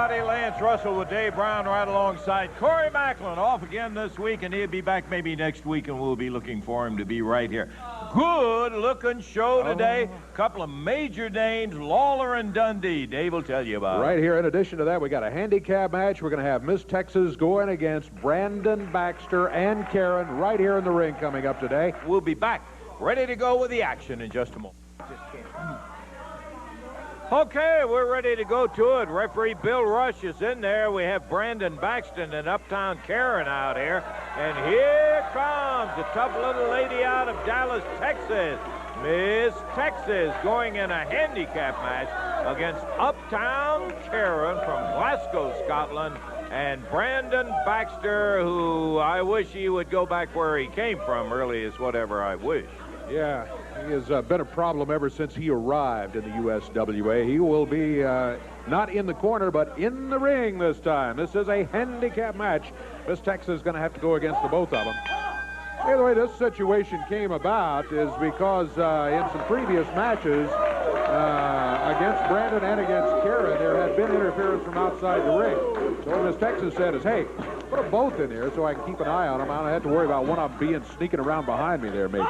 everybody. Lance Russell with Dave Brown right alongside Corey Macklin. Off again this week, and he'll be back maybe next week, and we'll be looking for him to be right here. Good-looking show today. Couple of major names, Lawler and Dundee. Dave will tell you about it. Right here, in addition to that, we got a handicap match. We're going to have Miss Texas going against Brandon Baxter and Karen right here in the ring coming up today. We'll be back, ready to go with the action in just a moment. Okay, we're ready to go to it. Referee Bill Rush is in there. We have Brandon Baxter and Uptown Karen out here. And here comes the tough little lady out of Dallas, Texas. Miss Texas going in a handicap match against Uptown Karen from Glasgow, Scotland. And Brandon Baxter, who I wish he would go back where he came from, really is whatever I wish. Yeah, he has been a problem ever since he arrived in the USWA. He will be not in the corner, but in the ring this time. This is a handicap match. Miss Texas is going to have to go against the both of them. The way this situation came about is because in some previous matches against Brandon and against Karen, there had been interference from outside the ring. So what Miss Texas said is, hey, put them both in there so I can keep an eye on them. I don't have to worry about one of them sneaking around behind me there, maybe.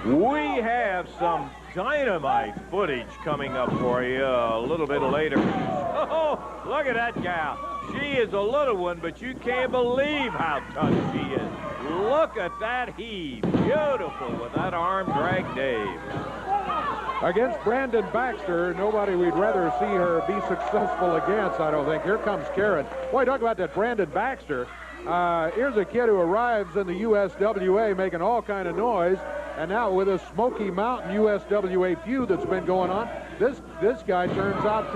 We have some dynamite footage coming up for you a little bit later. Oh, look at that gal. She is a little one, but you can't believe how tough she is. Look at that heave. Beautiful with that arm drag, Dave. Against Brandon Baxter, nobody we'd rather see her be successful against, I don't think. Here comes Karen. Boy, talk about that Brandon Baxter. Here's a kid who arrives in the USWA making all kind of noise, and now with a Smoky Mountain USWA feud that's been going on, this guy turns out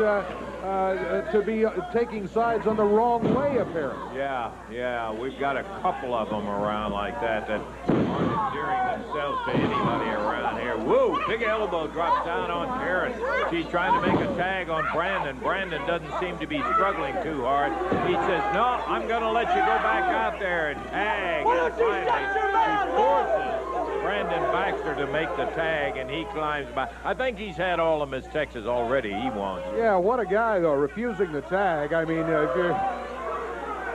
to be taking sides on the wrong way, apparently. Yeah, we've got a couple of them around like that aren't endearing themselves to anybody around here. Whoa, big elbow drops down on Karen. She's trying to make a tag on Brandon. Brandon doesn't seem to be struggling too hard. He says, no, I'm going to let you go back out there and tag. And finally, she forces Brandon Baxter to make the tag, and he climbs by. I think he's had all of Miss Texas already. He wants. Yeah, what a guy, though, refusing the tag. I mean,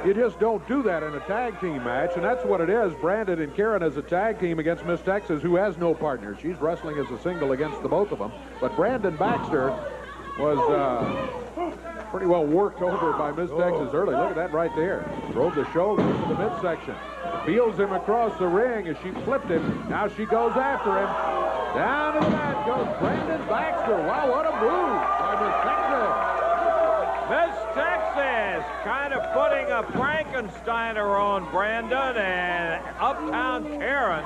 you just don't do that in a tag team match, and that's what it is. Brandon and Karen as a tag team against Miss Texas, who has no partner. She's wrestling as a single against the both of them. But Brandon Baxter was pretty well worked over by Miss Texas early. Look at that right there. Drove the shoulder into the midsection. Feels him across the ring as she flipped him. Now she goes after him. Down to the mat goes Brandon Baxter. Wow, what a move by Miss Texas. Miss Texas kind of putting a Frankensteiner on Brandon, and Uptown Karen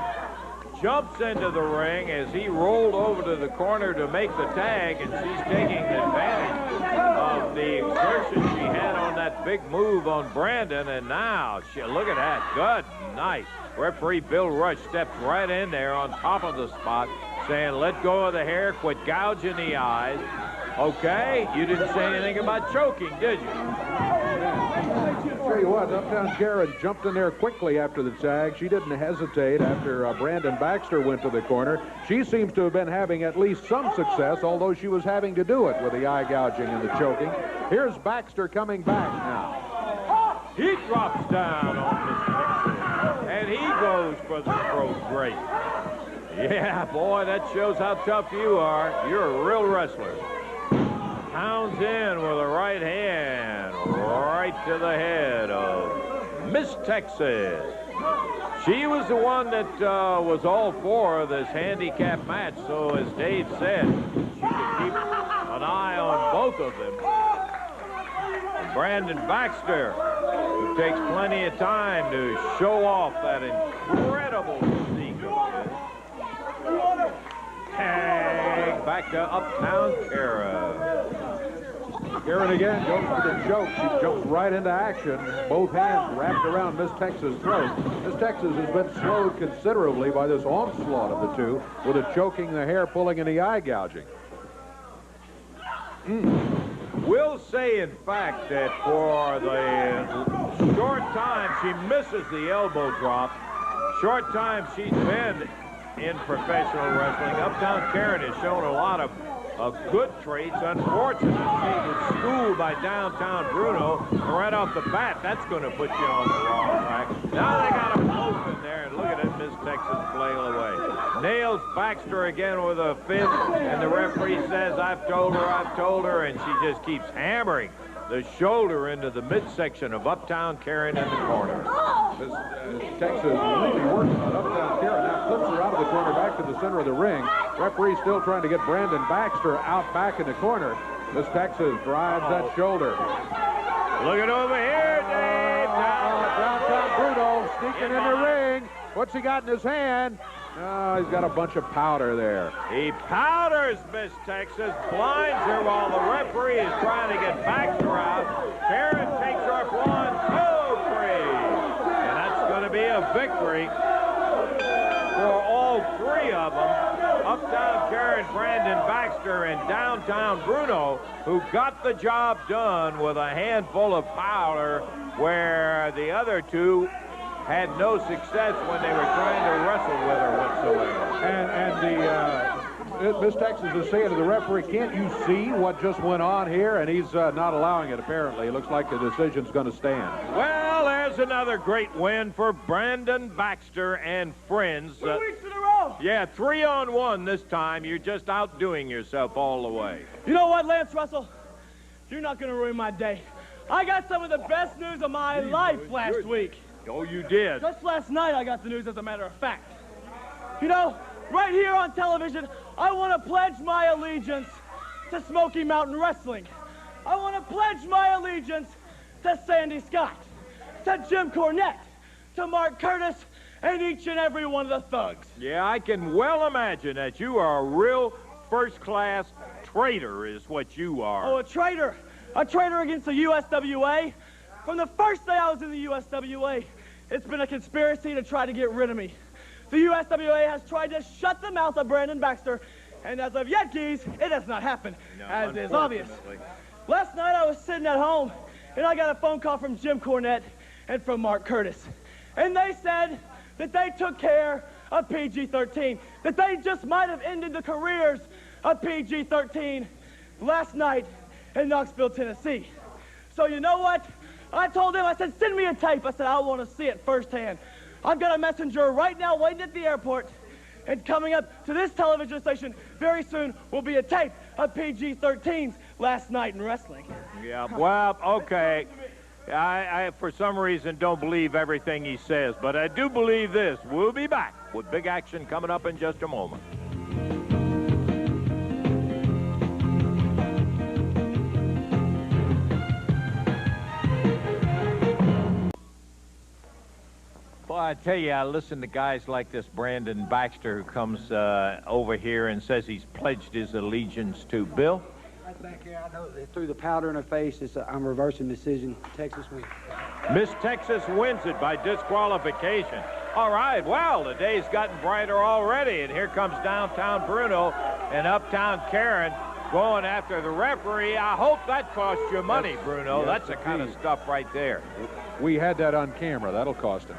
jumps into the ring as he rolled over to the corner to make the tag, and she's taking advantage of the exertion she had on that big move on Brandon, and now, look at that, good night. Referee Bill Rush steps right in there on top of the spot, saying, let go of the hair, quit gouging the eyes. Okay, you didn't say anything about choking, did you? I'll tell you what, Uptown Karen jumped in there quickly after the tag. She didn't hesitate after Brandon Baxter went to the corner. She seems to have been having at least some success, although she was having to do it with the eye gouging and the choking. Here's Baxter coming back now. He drops down on Miss Texas, and he goes for the throat break. Yeah, boy, that shows how tough you are. You're a real wrestler. Pounds in with a right hand right to the head of Miss Texas. She was the one that was all for this handicap match, so as Dave said, she could keep an eye on both of them. And Brandon Baxter, who takes plenty of time to show off that incredible physique of his. Tag back to Uptown Karen. Karen again goes for the choke. She jumps right into action. Both hands wrapped around Miss Texas' throat. Miss Texas has been slowed considerably by this onslaught of the two, with the choking, the hair pulling, and the eye gouging. We'll say, in fact, that for the short time she misses the elbow drop, short time she's been in professional wrestling, Uptown Karen has shown a lot of of good traits. Unfortunately, he was schooled by downtown Bruno. Right off the bat, that's going to put you on the wrong track. Now they got him open there, and look at it, Miss Texas flail away. Nails Baxter again with a fifth, and the referee says, I've told her, and she just keeps hammering the shoulder into the midsection of Uptown Karen in the corner. Miss Texas really working on Uptown Karen. Now flips her out of the corner back to the center of the ring. Referee still trying to get Brandon Baxter out back in the corner. Miss Texas drives that shoulder. Look at over here, Dave. Downtown Bruno sneaking in the ring. What's he got in his hand? Oh, he's got a bunch of powder there. He powders Miss Texas, blinds her while the referee is trying to get Baxter out. Karen takes her up 1, 2, 3. And that's going to be a victory for all three of them. Uptown Karen, Brandon Baxter, and downtown Bruno, who got the job done with a handful of powder, where the other two had no success when they were trying to wrestle with her whatsoever. And Miss Texas is saying to the referee, can't you see what just went on here? And he's not allowing it, apparently. It looks like the decision's going to stand. Well, there's another great win for Brandon Baxter and friends. 2 weeks in a row. Yeah, 3-on-1 this time. You're just outdoing yourself all the way. You know what, Lance Russell? You're not going to ruin my day. I got some of the best news of my life last week. Oh, you did? Just last night, I got the news, as a matter of fact. You know, right here on television, I want to pledge my allegiance to Smoky Mountain Wrestling. I want to pledge my allegiance to Sandy Scott, to Jim Cornette, to Mark Curtis, and each and every one of the thugs. Yeah, I can well imagine that you are a real first-class traitor is what you are. Oh, a traitor. A traitor against the USWA. From the first day I was in the USWA, it's been a conspiracy to try to get rid of me. The USWA has tried to shut the mouth of Brandon Baxter, and as of yet, geez, it has not happened, as is obvious. Last night I was sitting at home, and I got a phone call from Jim Cornette and from Mark Curtis. And they said that they took care of PG-13, that they just might have ended the careers of PG-13 last night in Knoxville, Tennessee. So you know what? I told him, I said, send me a tape. I said, I want to see it firsthand. I've got a messenger right now waiting at the airport. And coming up to this television station very soon will be a tape of PG-13's last night in wrestling. Yeah, well, okay. I, for some reason, don't believe everything he says, but I do believe this. We'll be back with big action coming up in just a moment. Well, I tell you, I listen to guys like this Brandon Baxter who comes over here and says he's pledged his allegiance to Bill. I think, yeah, I know they threw the powder in her face. I'm reversing decision. Texas wins. Miss Texas wins it by disqualification. All right, well, the day's gotten brighter already, and here comes downtown Bruno and Uptown Karen going after the referee. I hope that cost you money, Bruno. Yes, that's the kind of stuff right there. We had that on camera. That'll cost him.